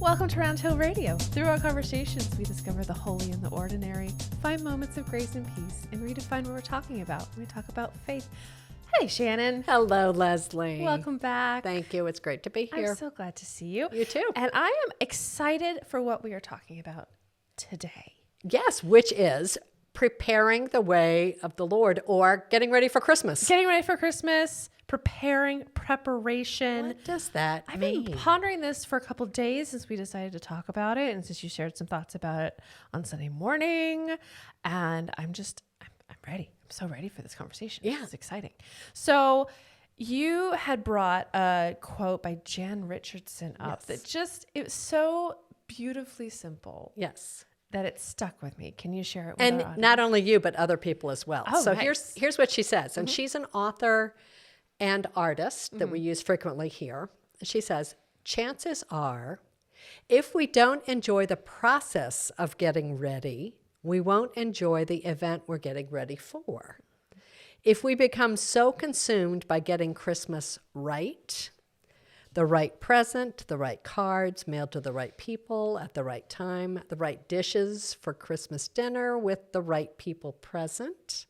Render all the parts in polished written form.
Welcome to Roundhill Radio. Through our conversations, we discover the holy and the ordinary, find moments of grace and peace, and redefine what we're talking about when we talk about faith. Hey, Shannon. Hello, Leslie. Welcome back. Thank you. It's great to be here. I'm so glad to see you. You too. And I am excited for what we are talking about today. Yes, which is preparing the way of the Lord or getting ready for Christmas. Getting ready for Christmas, preparation. What does that I've mean? been pondering this for a couple of days since we decided to talk about it and since you shared some thoughts about it on Sunday morning. And I'm ready. I'm so ready for this conversation. Yeah. It's exciting. So you had brought a quote by Jan Richardson up that it was so beautifully simple. Yes. That it stuck with me. Can you share it with And our audience? not only you, but other people as well. Oh, so nice. here's what she says. And she's an author and artist that we use frequently here. She says, chances are, if we don't enjoy the process of getting ready, we won't enjoy the event we're getting ready for. If we become so consumed by getting Christmas right, the right present, the right cards mailed to the right people at the right time, the right dishes for Christmas dinner with the right people present,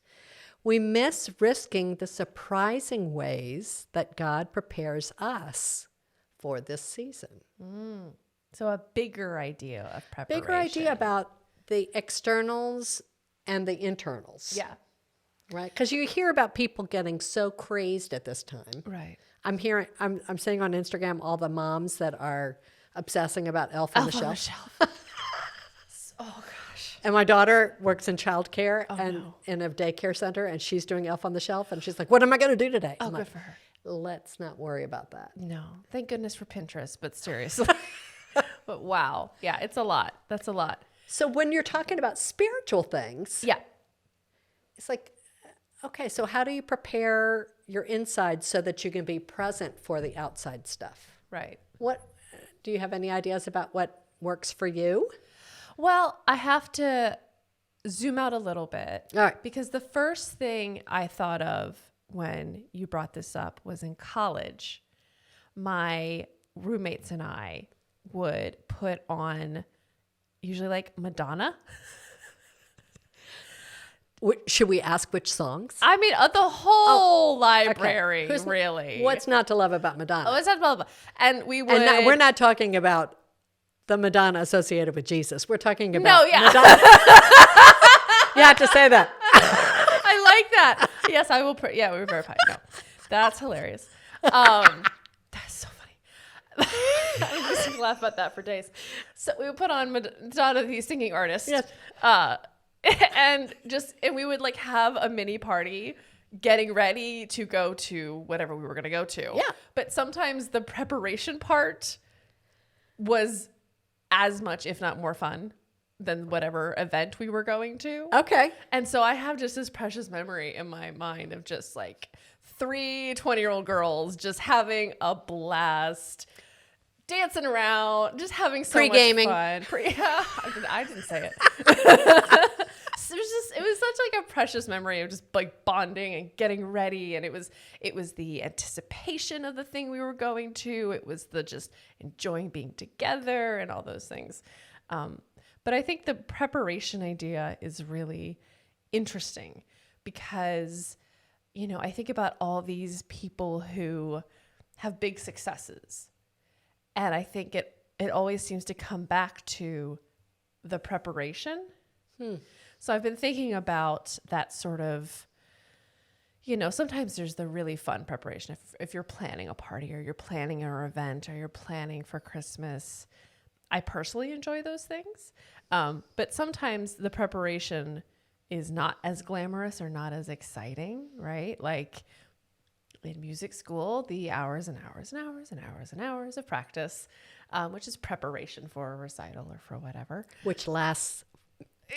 we miss risking the surprising ways that God prepares us for this season. So a bigger idea of preparation. Bigger idea about the externals and the internals. Yeah. Right? Because you hear about people getting so crazed at this time. Right. I'm seeing on Instagram all the moms that are obsessing about Elf on the Shelf. Oh gosh. And my daughter works in childcare no. in a daycare center, and she's doing Elf on the Shelf, and she's like, "What am I going to do today?" Oh, I'm good like, for her. Let's not worry about that. No, thank goodness for Pinterest, but seriously. But wow. Yeah, it's a lot. That's a lot. So when you're talking about spiritual things, Yeah. it's like, okay, so how do you prepare your inside so that you can be present for the outside stuff? Right. What do you have any ideas about what works for you? Well, I have to zoom out a little bit. All right. Because the first thing I thought of when you brought this up was in college. My roommates and I would put on usually like Madonna. Should we ask which songs? I mean, the whole library, Okay. really. What's not to love about Madonna? Oh, it's not blah, blah, blah. And we would. And we're not talking about the Madonna associated with Jesus. We're talking about No, yeah. Madonna. You have to say that. I like that. Yes, I will. Yeah, we were verified. No, that's hilarious. That's so funny. I'm just gonna laugh about that for days. So we would put on Madonna, the singing artist. Yes. And we would like have a mini party getting ready to go to whatever we were going to go to. Yeah. But sometimes the preparation part was as much, if not more fun than whatever event we were going to. Okay. And so I have just this precious memory in my mind of just like 3 20-year-old girls just having a blast, dancing around, just having so Pre-gaming. much fun. Yeah, I didn't say it. It was such like a precious memory of just like bonding and getting ready, and it was the anticipation of the thing we were going to. It was the just enjoying being together and all those things. But I think the preparation idea is really interesting because, you know, I think about all these people who have big successes, and I think it always seems to come back to the preparation. So I've been thinking about that sort of, you know, sometimes there's the really fun preparation. If you're planning a party or you're planning an event or you're planning for Christmas, I personally enjoy those things. But sometimes the preparation is not as glamorous or not as exciting, right? Like in music school, the hours and hours and hours and hours and hours of practice, which is preparation for a recital or for whatever. Which lasts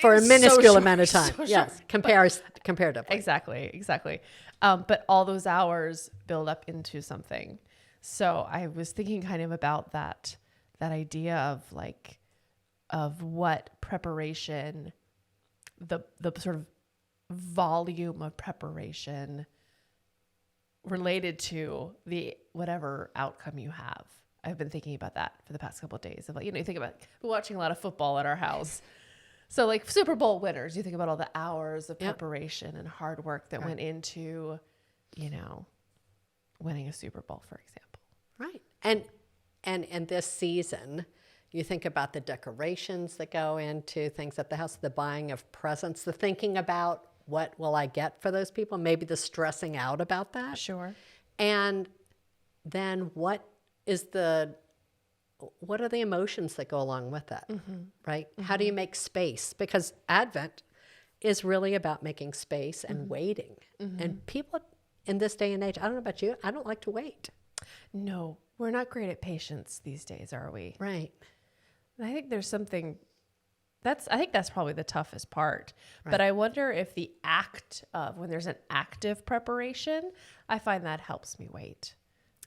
for a minuscule amount of time. Yes, comparatively. Exactly. But all those hours build up into something. So I was thinking kind of about that idea of like, of what preparation, the sort of volume of preparation related to the whatever outcome you have. I've been thinking about that for the past couple of days. Of like, you think about watching a lot of football at our house. So like Super Bowl winners, you think about all the hours of preparation and hard work that went into, winning a Super Bowl, for example. Right. And this season, you think about the decorations that go into things at the house, the buying of presents, the thinking about what will I get for those people, maybe the stressing out about that. Sure. And then what are the emotions that go along with that, right? How do you make space? Because Advent is really about making space and waiting. And people in this day and age, I don't know about you, I don't like to wait. No, we're not great at patience these days, are we? Right. And I think there's something I think that's probably the toughest part. Right. But I wonder if the act of when there's an active preparation, I find that helps me wait.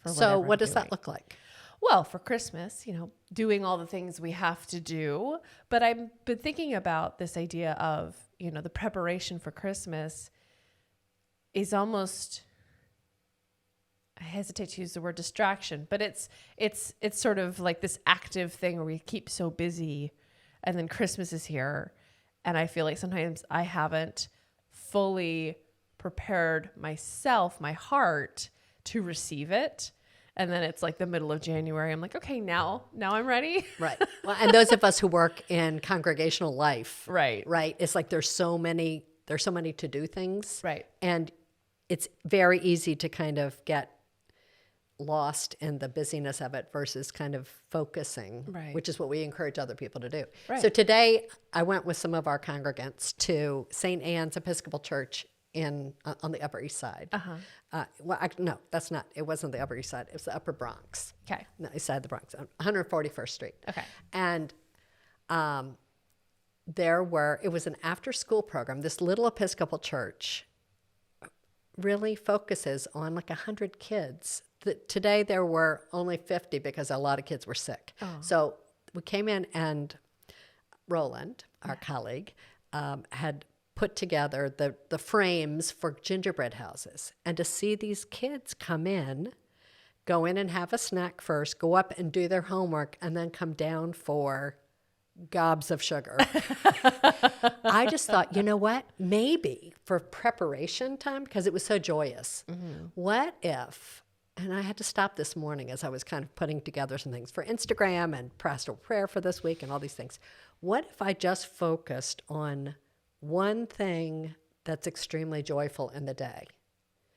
So what does that look like? Well, for Christmas, doing all the things we have to do. But I've been thinking about this idea of, the preparation for Christmas is almost, I hesitate to use the word distraction, but it's sort of like this active thing where we keep so busy and then Christmas is here. And I feel like sometimes I haven't fully prepared myself, my heart to receive it. And then it's like the middle of January. I'm like, okay, now I'm ready. Right. Well, and those of us who work in congregational life, right. It's like there's so many to do things. Right. And it's very easy to kind of get lost in the busyness of it versus kind of focusing, which is what we encourage other people to do. Right. So today I went with some of our congregants to St. Anne's Episcopal Church on the Upper East Side. No, that's not. It wasn't the Upper East Side. It was the Upper Bronx. Okay. No, East Side of the Bronx, 141st Street. Okay. And it was an after-school program. This little Episcopal church really focuses on like 100 kids. Today there were only 50 because a lot of kids were sick. Oh. So we came in and Roland, our colleague, had put together the frames for gingerbread houses. And to see these kids go in and have a snack first, go up and do their homework, and then come down for gobs of sugar. I just thought, you know what? Maybe for preparation time, because it was so joyous, what if, and I had to stop this morning as I was kind of putting together some things for Instagram and pastoral prayer for this week and all these things. What if I just focused on one thing that's extremely joyful in the day?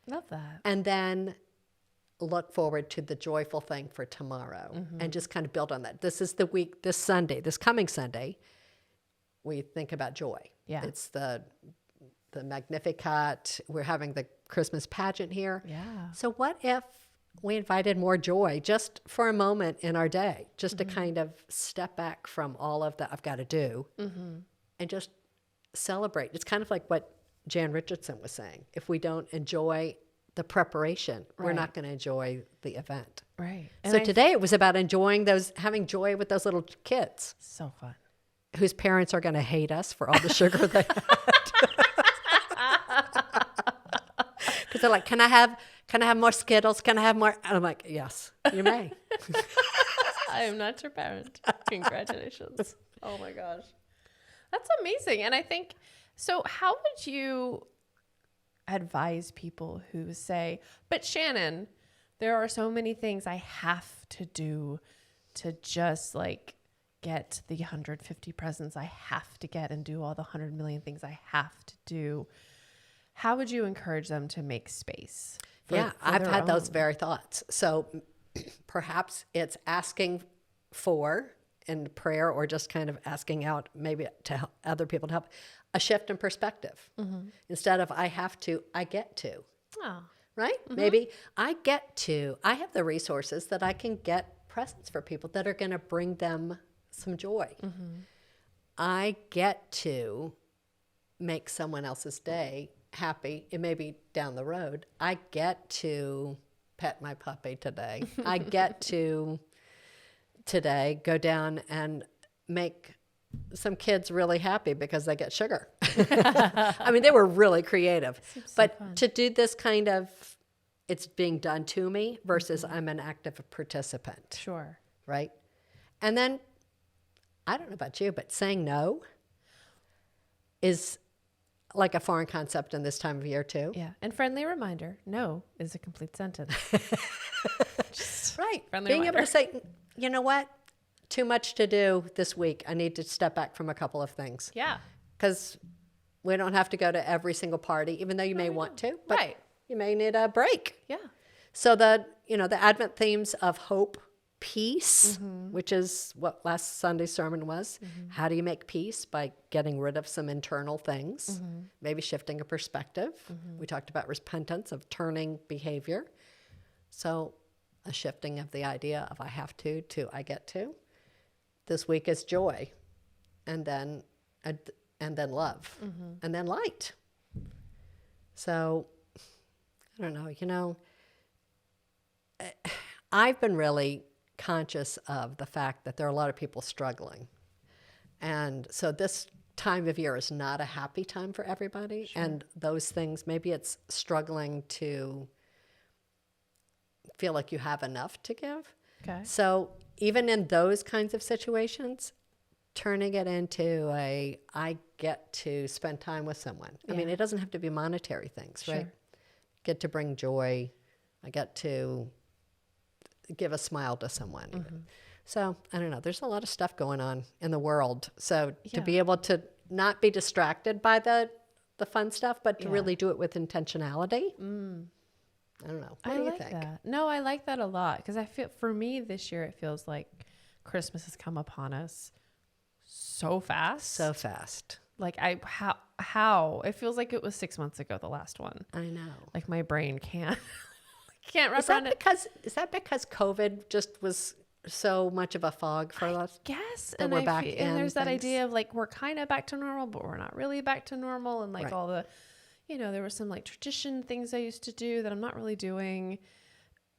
Love that. And then look forward to the joyful thing for tomorrow and just kind of build on that. This is the week, this coming Sunday, we think about joy. Yeah. It's the Magnificat. We're having the Christmas pageant here. Yeah. So what if we invited more joy just for a moment in our day, just to kind of step back from all of the I've got to do and just celebrate. It's kind of like what Jan Richardson was saying. If we don't enjoy the preparation, we're not going to enjoy the event. Right. So today it was about having joy with those little kids. So fun. Whose parents are going to hate us for all the sugar they had. Because they're like, can I have more Skittles? Can I have more? And I'm like, yes, you may. I am not your parent. Congratulations. Oh my gosh. That's amazing. And I think, so how would you advise people who say, but Shannon, there are so many things I have to do to just like get the 150 presents I have to get and do all the 100 million things I have to do. How would you encourage them to make space? I've had those very thoughts. So perhaps it's asking for in prayer or just kind of asking out maybe to help other people to help a shift in perspective. Instead of I have to, I get to. Oh. Right? Maybe I have the resources that I can get presents for people that are going to bring them some joy. I get to make someone else's day happy. It may be down the road. I get to pet my puppy today. I get to today go down and make some kids really happy because they get sugar. I mean, they were really creative. But to do this kind of, it's being done to me versus I'm an active participant, Sure. right? And then, I don't know about you, but saying no is like a foreign concept in this time of year too. Yeah. And friendly reminder, no is a complete sentence. Right. Friendly Being reminder. able to say, you know what? Too much to do this week. I need to step back from a couple of things. Yeah. Because we don't have to go to every single party, even though you may want to, but Right. you may need a break. Yeah. So the Advent themes of hope, peace, which is what last Sunday's sermon was. How do you make peace? By getting rid of some internal things, maybe shifting a perspective. We talked about repentance, of turning behavior. So a shifting of the idea of I have to I get to. This week is joy, and then love, and then light. So I don't know, I've been really conscious of the fact that there are a lot of people struggling. And so this time of year is not a happy time for everybody. Sure. And those things, maybe it's struggling to feel like you have enough to give. Okay. So even in those kinds of situations, turning it into I get to spend time with someone. I mean, it doesn't have to be monetary things, right? Get to bring joy. I get to give a smile to someone. Even. So I don't know. There's a lot of stuff going on in the world. So to be able to not be distracted by the fun stuff, but to really do it with intentionality. I don't know. What do you think? That. No, I like that a lot because I feel for me this year it feels like Christmas has come upon us so fast. So fast. Like how it feels like it was 6 months ago, the last one. I know. Like my brain can't wrap Is that around it. because COVID just was so much of a fog for us? Yes, and we're back and there's that things. idea of like we're kind of back to normal, but we're not really back to normal, and like all the, there were some like tradition things I used to do that I'm not really doing,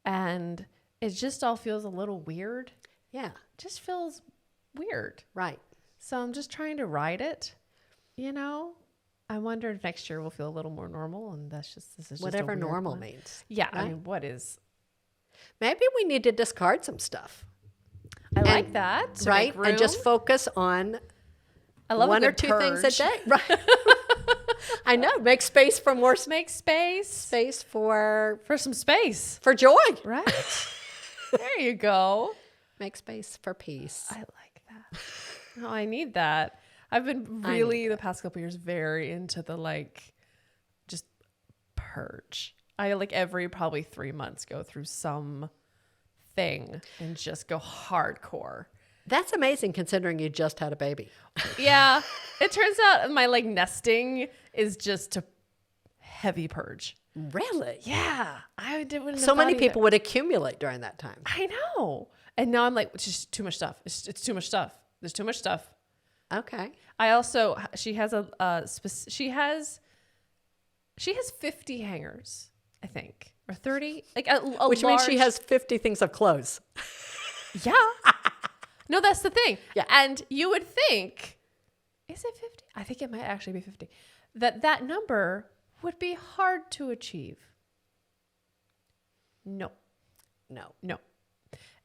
and it just all feels a little weird. Yeah, it just feels weird. Right. So I'm just trying to ride it. I wonder if next year will feel a little more normal, and this is just whatever a weird normal one. means. Yeah, right? I mean, what is? Maybe we need to discard some stuff. I like that. To right? make room. And just focus on I love one a or good two purge. things a day. Right. I know. Make space for more Make space for some space. for joy. Right. There you go. Make space for peace. I like that. No, I need that. I've been really the past couple of years very into the like just purge. I like every probably 3 months go through some thing and just go hardcore. That's amazing considering you just had a baby. Yeah. It turns out my like nesting is just a heavy purge. Really? Yeah. I wouldn't So many people would accumulate during that time. I know. And now I'm like, it's just too much stuff. It's too much stuff. There's too much stuff. Okay. I also, she has she has 50 hangers, I think, or 30, like a Which means she has 50 things of clothes. Yeah. No, that's the thing. Yeah. And you would think, is it 50? I think it might actually be 50. That number would be hard to achieve. No.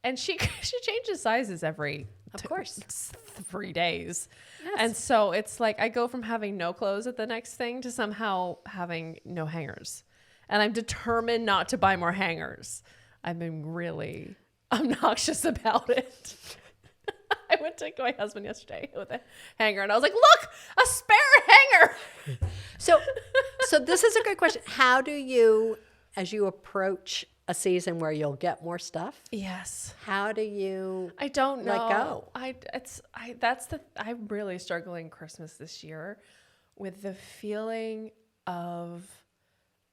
And she changes sizes every Of course. 3 days. Yes. And so it's like I go from having no clothes at the next thing to somehow having no hangers. And I'm determined not to buy more hangers. I've been really obnoxious about it. I went to my husband yesterday with a hanger and I was like, look, a spare hanger. So this is a good question. How do you, as you approach a season where you'll get more stuff, Yes. how do you I don't know. let go? I'm really struggling Christmas this year with the feeling of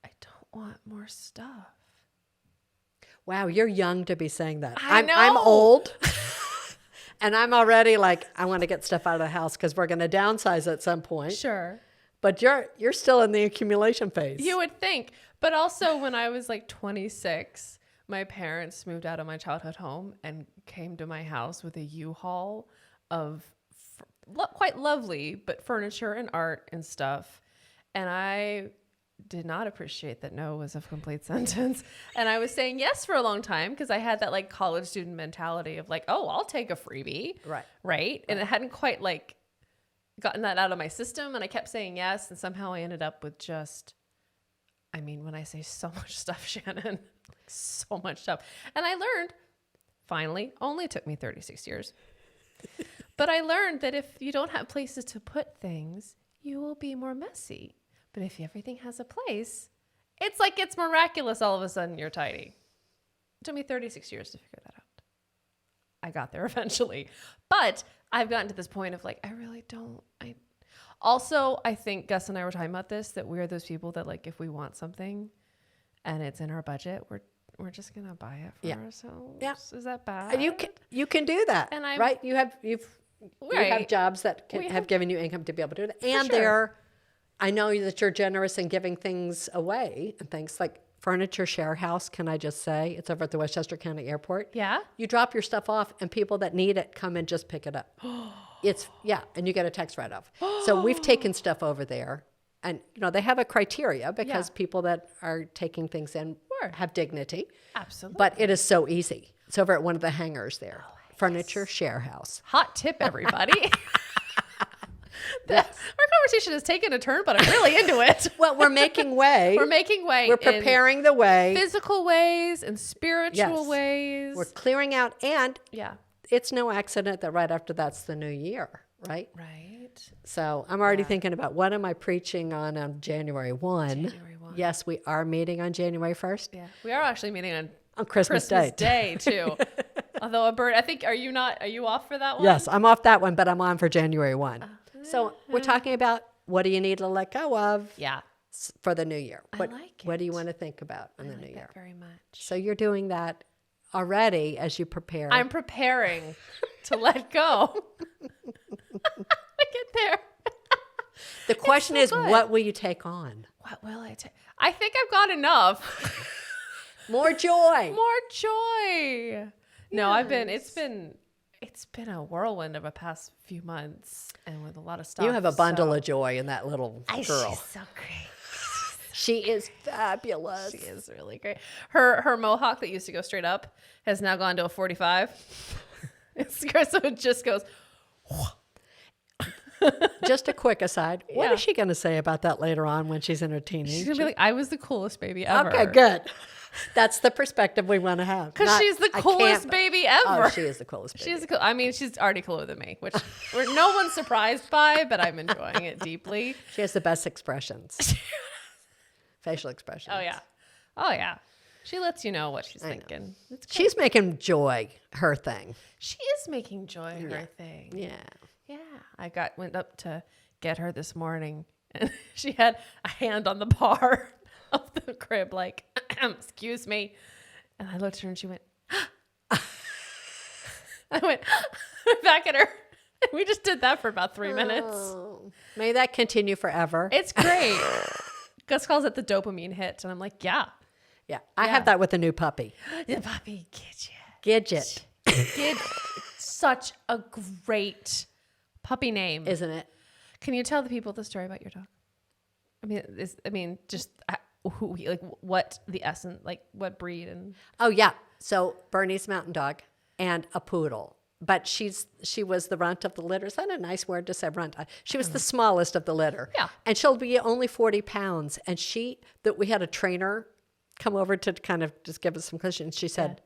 I don't want more stuff. Wow, you're young to be saying that. I I'm know. old. And I'm already like, I want to get stuff out of the house because we're going to downsize at some point. Sure. But you're still in the accumulation phase. You would think. But also when I was like 26, my parents moved out of my childhood home and came to my house with a U-Haul of quite lovely, but furniture and art and stuff. And I did not appreciate that no was a complete sentence. And I was saying yes for a long time because I had that like college student mentality of like, oh, I'll take a freebie. Right. And it hadn't quite like gotten that out of my system. And I kept saying yes. And somehow I ended up with just, I mean, when I say so much stuff, Shannon, so much stuff. And I learned, finally, only took me 36 years. But I learned that if you don't have places to put things, you will be more messy. But if everything has a place, it's like it's miraculous all of a sudden you're tidy. It took me 36 years to figure that out. I got there eventually. But I've gotten to this point of like, I really don't. I think Gus and I were talking about this, that we're those people that like if we want something and it's in our budget, we're just gonna buy it for ourselves. Yeah. Is that bad? And you can do that. And right? You have jobs that have given you income to be able to do that. And I know that you're generous in giving things away and things like Furniture Share House. Can I just say it's over at the Westchester County Airport? Yeah. You drop your stuff off and people that need it come and just pick it up. And you get a tax write-off. So we've taken stuff over there, and they have a criteria because people that are taking things in have dignity. Absolutely. But it is so easy. It's over at one of the hangars there. Furniture Share House. Hot tip, everybody. Our conversation has taken a turn, but I'm really into it. Well, we're making way. We're preparing the way. Physical ways and spiritual ways. We're clearing out. And it's no accident that right after that's the new year, right? Right. So I'm already thinking about what am I preaching on January 1. January 1. Yes, we are meeting on January 1st. Yeah, we are actually meeting on Christmas Day too. Although I think, are you off for that one? Yes, I'm off that one, but I'm on for January 1. So we're talking about what do you need to let go of for the new year? What do you want to think about in the new year? Very much. So you're doing that already as you prepare. I'm preparing to let go. I get there. The question is, what will you take on? What will I take? I think I've got enough. More joy. More joy. No, it's been a whirlwind of a past few months and with a lot of stuff. You have a bundle of joy in that little girl. She's so great. She is fabulous. She is really great. Her mohawk that used to go straight up has now gone to a 45. So it just goes. Just a quick aside. What is she going to say about that later on when she's in her teenage? She's going to be like, I was the coolest baby ever. Okay, good. That's the perspective we want to have. Because she's the coolest baby ever. Oh, she is the coolest baby. She's already cooler than me, which no one's surprised by, but I'm enjoying it deeply. She has the best expressions. Facial expressions. Oh, yeah. She lets you know what she's thinking. She's making joy her thing. She is making joy her thing. Yeah. Yeah. I went up to get her this morning, and she had a hand on the bar of the crib, like, excuse me. And I looked at her and she went, I went back at her. And we just did that for about 3 minutes. May that continue forever. It's great. Gus calls it the dopamine hit. And I'm like, yeah. I have that with a new puppy. The puppy Gidget. Such a great puppy name. Isn't it? Can you tell the people the story about your dog? What the essence, like what breed and. Oh yeah. So Bernie's mountain dog and a poodle, but she was the runt of the litter. Is that a nice word to say, runt? She was the smallest of the litter. Yeah. And she'll be only 40 pounds. And we had a trainer come over to kind of just give us some questions. She said,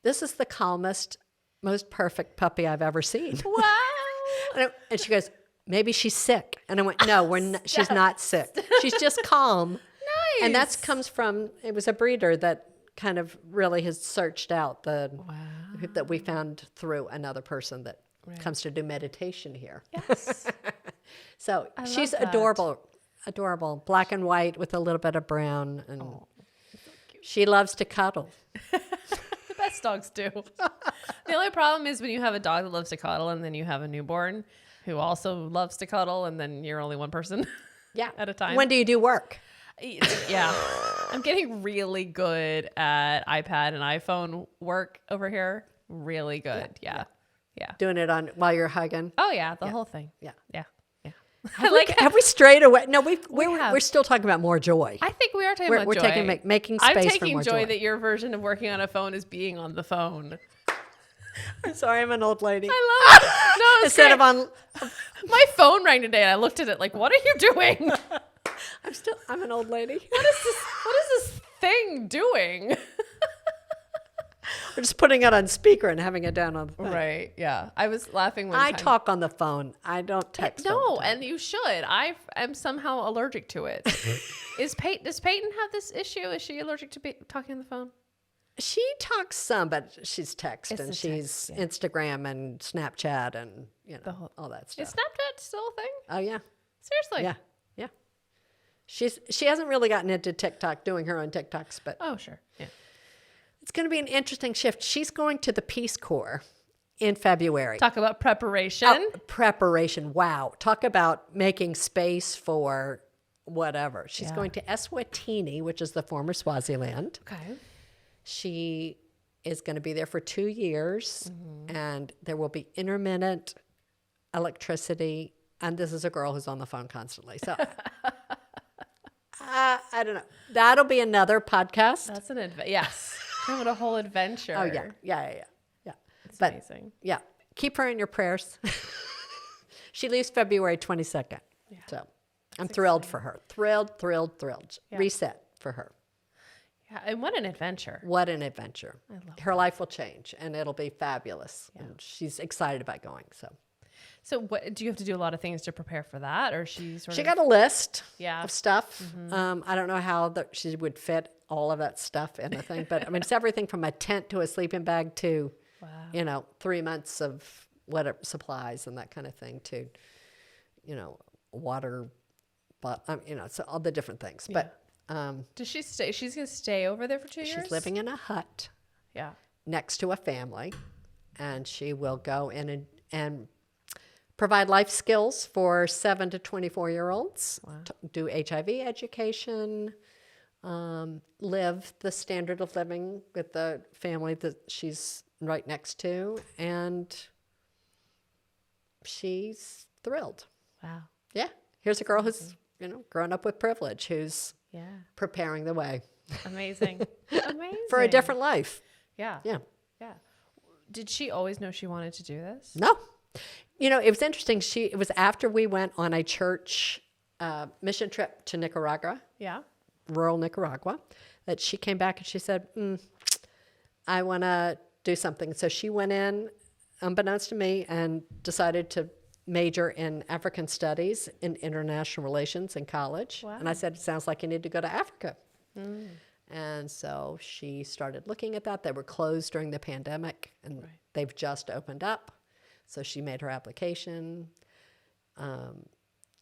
"This is the calmest, most perfect puppy I've ever seen." Wow. And she goes, "Maybe she's sick." And I went, "No, she's not sick. She's just calm." Nice. And that comes from, it was a breeder that kind of really has searched out that we found through another person that comes to do meditation here. Yes. So she's adorable, black and white with a little bit of brown. And she loves to cuddle. The best dogs do. The only problem is when you have a dog that loves to cuddle and then you have a newborn who also loves to cuddle and then you're only one person at a time. When do you do work? Yeah. I'm getting really good at iPad and iPhone work over here. Really good. Yeah. Doing it while you're hugging. Oh yeah. The whole thing. Yeah. Have we strayed away? No, have. we're still talking about more joy. I think we are talking about We're joy. making space I'm for taking more joy that your version of working on a phone is being on the phone. I'm sorry, I'm an old lady. I love it. No, it's Instead great. of on, My phone rang today and I looked at it like, what are you doing? I'm an old lady. What is this thing doing? We're just putting it on speaker and having it down on the thing. Right. Yeah. I was laughing one I time. talk on the phone. I don't text. all No, the time. and you should. I am somehow allergic to it. Does Peyton have this issue? Is she allergic to talking on the phone? She talks some, but she's text It's and the she's text, yeah. Instagram and Snapchat and all that stuff. Is Snapchat still a thing? Oh yeah, Seriously? yeah. She hasn't really gotten into TikTok, doing her own TikToks, but Oh, sure. Yeah. it's going to be an interesting shift. She's going to the Peace Corps in February. Talk about preparation. Oh, preparation. Wow. Talk about making space for whatever. She's Yeah. going to Eswatini, which is the former Swaziland. Okay. She is going to be there for 2 years, and there will be intermittent electricity. And this is a girl who's on the phone constantly. So I don't know. That'll be another podcast. That's an yes. What a whole adventure. Oh, yeah. It's But amazing. yeah, keep her in your prayers. She leaves February 22nd. Yeah. So I'm thrilled for her. Thrilled. Yeah. Reset for her. Yeah, and what an adventure. What an adventure. I love Her life will change and it'll be fabulous. Yeah. And she's excited about going. So what do you have to do a lot of things to prepare for that, or she She got a list Yeah. of stuff. I don't know how she would fit all of that stuff in the thing, but I mean, it's everything from a tent to a sleeping bag to, Wow. 3 months of whatever supplies and that kind of thing to, water, but, so all the different things. Yeah. But Does she stay? She's going to stay over there for 2 years? she's living in a hut Yeah. next to a family, and she will go in and provide life skills for 7 to 24-year-olds, do HIV education, live the standard of living with the family that she's right next to, and she's thrilled. Wow. Yeah, here's a girl who's grown up with privilege, who's Yeah. preparing the way Amazing. Amazing. for a different life. Yeah. Yeah. Yeah. Did she always know she wanted to do this? No. It was interesting. It was after we went on a church mission trip to Nicaragua, Yeah. rural Nicaragua, that she came back and she said, I want to do something. So she went in, unbeknownst to me, and decided to major in African studies and international relations in college. Wow. And I said, it sounds like you need to go to Africa. And so she started looking at that. They were closed during the pandemic, and they've just opened up. So she made her application.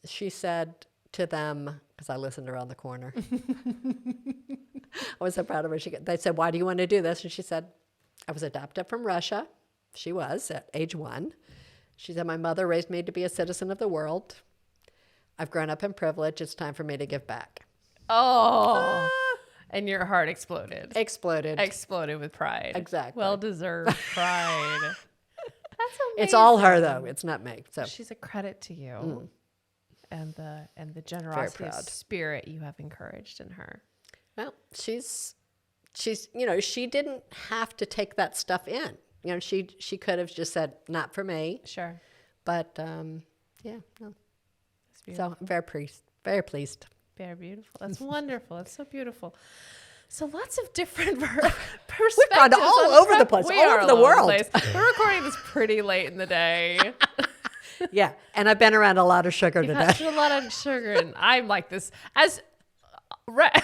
She said to them, because I listened around the corner, I was so proud of her. They said, why do you want to do this? And she said, I was adopted from Russia. She was at age 1. She said, my mother raised me to be a citizen of the world. I've grown up in privilege. It's time for me to give back. Oh. And your heart exploded. Exploded. Exploded with pride. Exactly. Well-deserved pride. That's amazing. It's all her, though. It's not me. So She's a credit to you. And the generosity of proud. spirit you have encouraged in her. well, she's she didn't have to take that stuff in. She could have just said, not for me. Sure. But no. That's beautiful. So I'm very pleased. Very pleased. Very beautiful. That's wonderful. That's so beautiful. So lots of different perspectives. We've gone all on over the prep. place, We all are over the all over world. place. We're recording this pretty late in the day. Yeah, and I've been around a lot of sugar You've today. had a lot of sugar, and I'm like this. As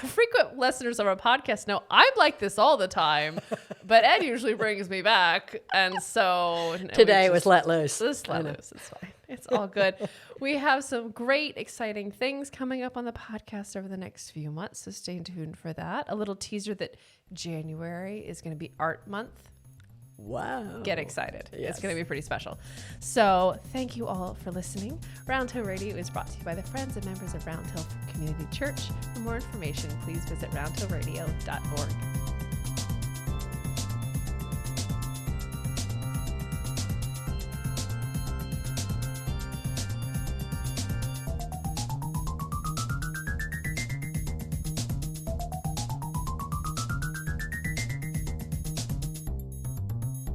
frequent listeners of our podcast know, I'm like this all the time, but Ed usually brings me back, and so Today was let loose. Just let loose. It's fine. It's all good. We have some great, exciting things coming up on the podcast over the next few months, so stay tuned for that. A little teaser that January is going to be Art Month. Wow. Get excited. Yes. It's going to be pretty special. So thank you all for listening. Round Hill Radio is brought to you by the friends and members of Round Hill Community Church. For more information, please visit roundhillradio.org.